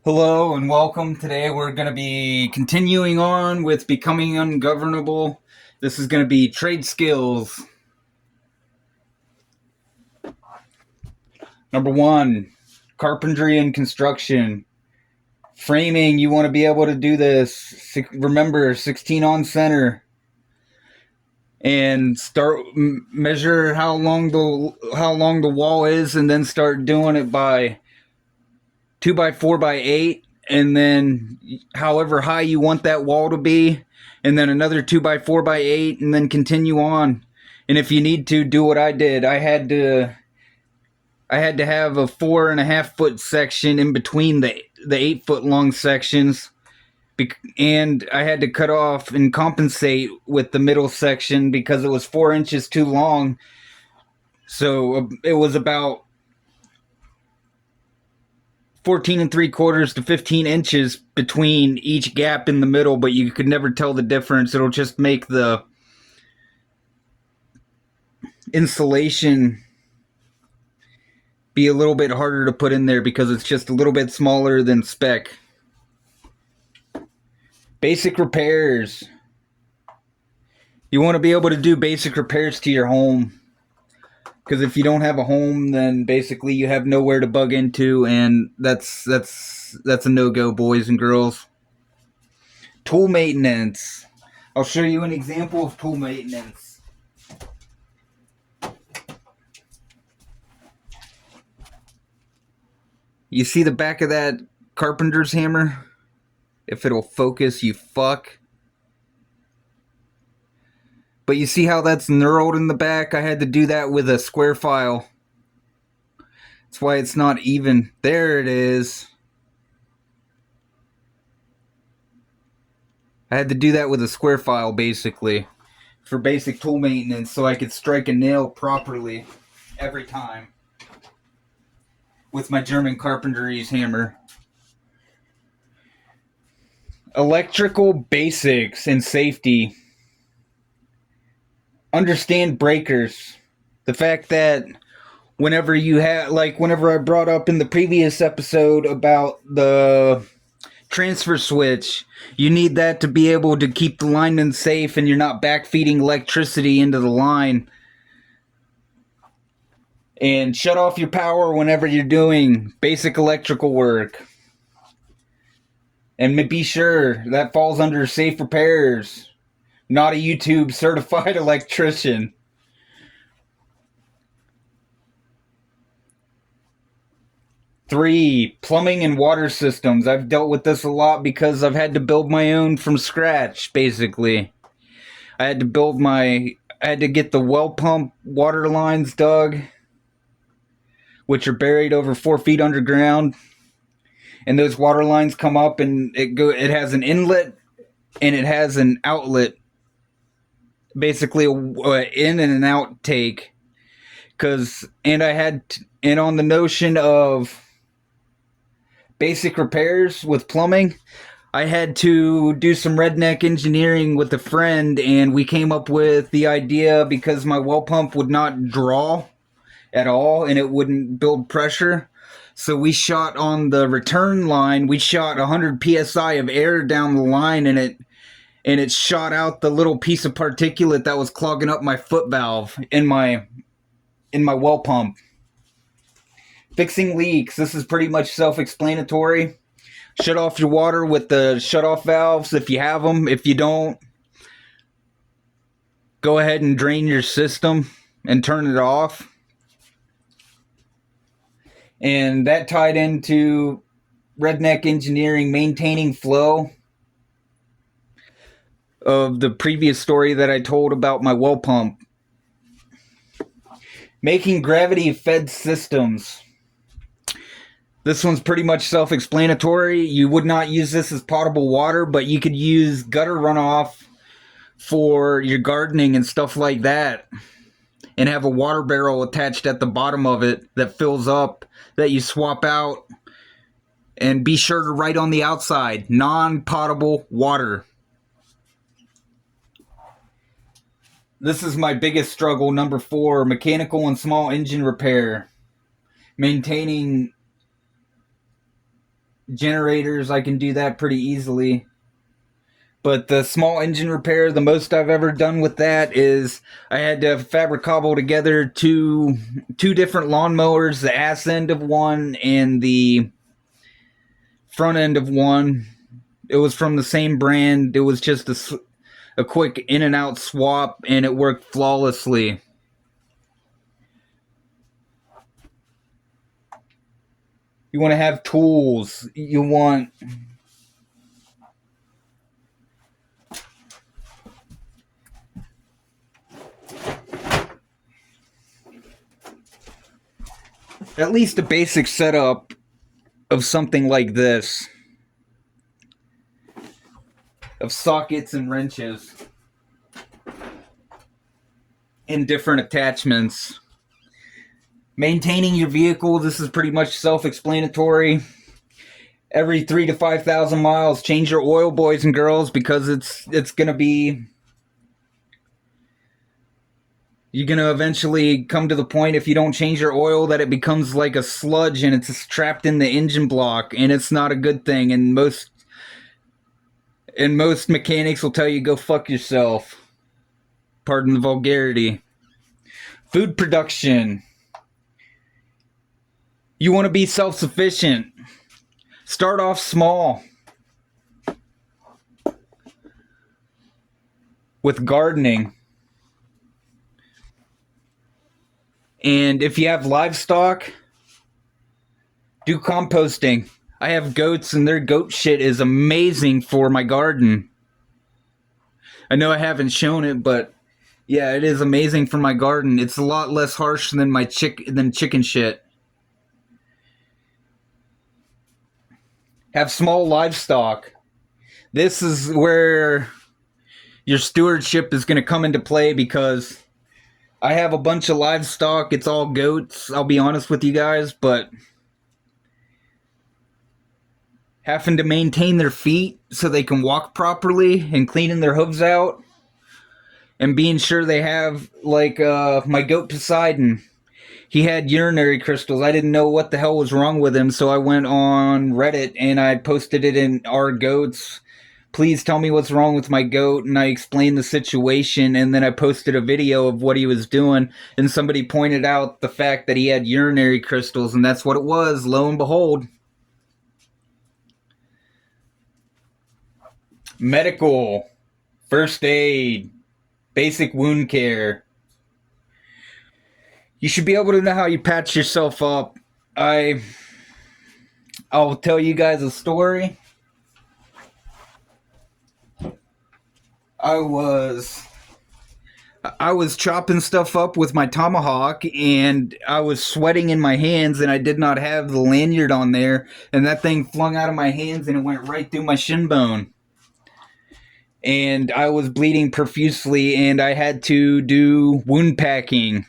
Hello and welcome. Today we're going to be continuing on with becoming ungovernable. This is going to be trade skills. Number one, carpentry and construction. Framing, you want to be able to do this. Remember, 16 on center. And start measure how long the wall is, and then start doing it by 2 by 4 by 8, and then however high you want that wall to be, and then another 2 by 4 by 8, and then continue on. And if you need to, do what I did. I had to have a 4.5 foot section in between the 8 foot long sections, and I had to cut off and compensate with the middle section because it was 4 inches too long. So it was about 14 3/4 to 15 inches between each gap in the middle, but you could never tell the difference. It'll just make the insulation be a little bit harder to put in there because it's just a little bit smaller than spec. Basic repairs. You want to be able to do basic repairs to your home, because if you don't have a home, then basically you have nowhere to bug into, and that's a no-go, boys and girls. Tool maintenance. I'll show you an example of tool maintenance. You see the back of that carpenter's hammer? If it'll focus, you fuck. But you see how that's knurled in the back? I had to do that with a square file. That's why it's not even. There it is. I had to do that with a square file, basically, for basic tool maintenance, so I could strike a nail properly every time with my German carpentry's hammer. Electrical basics and safety. Understand breakers. The fact that whenever I brought up in the previous episode about the transfer switch, you need that to be able to keep the lineman safe and you're not backfeeding electricity into the line. And shut off your power whenever you're doing basic electrical work. And be sure that falls under safe repairs. Not a YouTube certified electrician. Three, plumbing and water systems. I've dealt with this a lot because I've had to build my own from scratch, basically. I had to get the well pump water lines dug, which are buried over 4 feet underground. And those water lines come up, and it has an inlet and it has an outlet, basically in and an outtake. And on the notion of basic repairs with plumbing, I had to do some redneck engineering with a friend, and we came up with the idea, because my well pump would not draw at all and it wouldn't build pressure. So we shot on the return line, we shot 100 psi of air down the line, and it shot out the little piece of particulate that was clogging up my foot valve in my well pump. Fixing leaks. This is pretty much self-explanatory. Shut off your water with the shut-off valves if you have them. If you don't, go ahead and drain your system and turn it off. And that tied into redneck engineering, maintaining flow, of the previous story that I told about my well pump. Making gravity-fed systems. This one's pretty much self-explanatory. You would not use this as potable water, but you could use gutter runoff for your gardening and stuff like that, and have a water barrel attached at the bottom of it that fills up, that you swap out. And be sure to write on the outside, non-potable water. This is my biggest struggle, number 4, mechanical and small engine repair. Maintaining Generators, I can do that pretty easily. But the small engine repair, the most I've ever done with that is I had to fabric cobble together two different lawnmowers, the ass end of one and the front end of one. It was from the same brand. It was just a quick in and out swap, and it worked flawlessly. You want to have tools. You want at least a basic setup of something like this, of sockets and wrenches and different attachments. Maintaining your vehicle, this is pretty much self-explanatory. Every 3 to 5,000 miles, change your oil, boys and girls, because it's gonna be. You're gonna eventually come to the point, if you don't change your oil, that it becomes like a sludge and it's trapped in the engine block, and it's not a good thing. And most mechanics will tell you go fuck yourself. Pardon the vulgarity. Food production. You want to be self-sufficient. Start off small. With gardening. And if you have livestock, do composting. I have goats, and their goat shit is amazing for my garden. I know I haven't shown it, but yeah, it is amazing for my garden. It's a lot less harsh than chicken shit. Have small livestock. This is where your stewardship is going to come into play, because I have a bunch of livestock. It's all goats, I'll be honest with you guys, but having to maintain their feet so they can walk properly and cleaning their hooves out and being sure they have, like, my goat Poseidon. He had urinary crystals. I didn't know what the hell was wrong with him, so I went on Reddit and I posted it in our goats. Please tell me what's wrong with my goat, and I explained the situation, and then I posted a video of what he was doing, and somebody pointed out the fact that he had urinary crystals, and that's what it was, lo and behold. Medical, first aid, basic wound care. You should be able to know how you patch yourself up. I'll tell you guys a story. I was chopping stuff up with my tomahawk, and I was sweating in my hands, and I did not have the lanyard on there, and that thing flung out of my hands and it went right through my shin bone. And I was bleeding profusely, and I had to do wound packing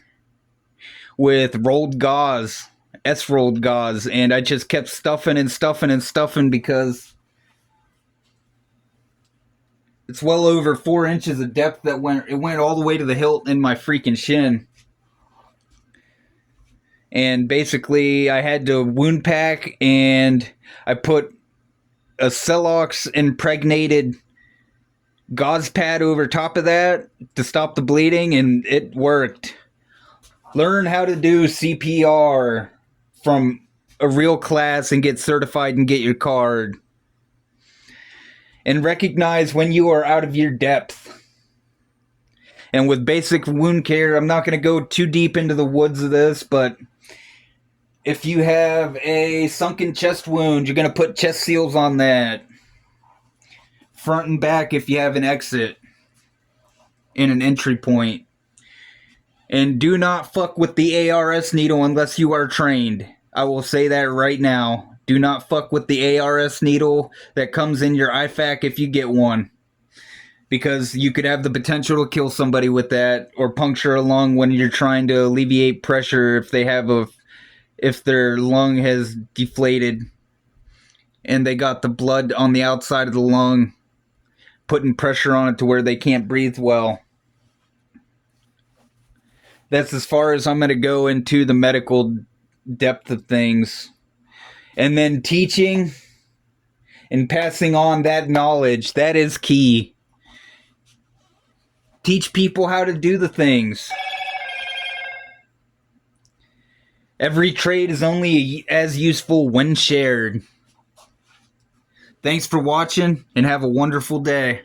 with rolled gauze, rolled gauze, and I just kept stuffing and stuffing and stuffing, because it's well over 4 inches of depth that went all the way to the hilt in my freaking shin. And basically I had to wound pack, and I put a Celox impregnated gauze pad over top of that to stop the bleeding, and it worked. Learn how to do CPR from a real class and get certified and get your card. And recognize when you are out of your depth. And with basic wound care, I'm not going to go too deep into the woods of this, but if you have a sunken chest wound, you're going to put chest seals on that. Front and back if you have an exit and an entry point. And do not fuck with the ARS needle unless you are trained. I will say that right now. Do not fuck with the ARS needle that comes in your IFAC if you get one. Because you could have the potential to kill somebody with that, or puncture a lung when you're trying to alleviate pressure if their lung has deflated and they got the blood on the outside of the lung, putting pressure on it to where they can't breathe well. That's as far as I'm going to go into the medical depth of things. And then teaching. and passing on that knowledge. That is key. Teach people how to do the things. Every trade is only as useful when shared. Thanks for watching and have a wonderful day.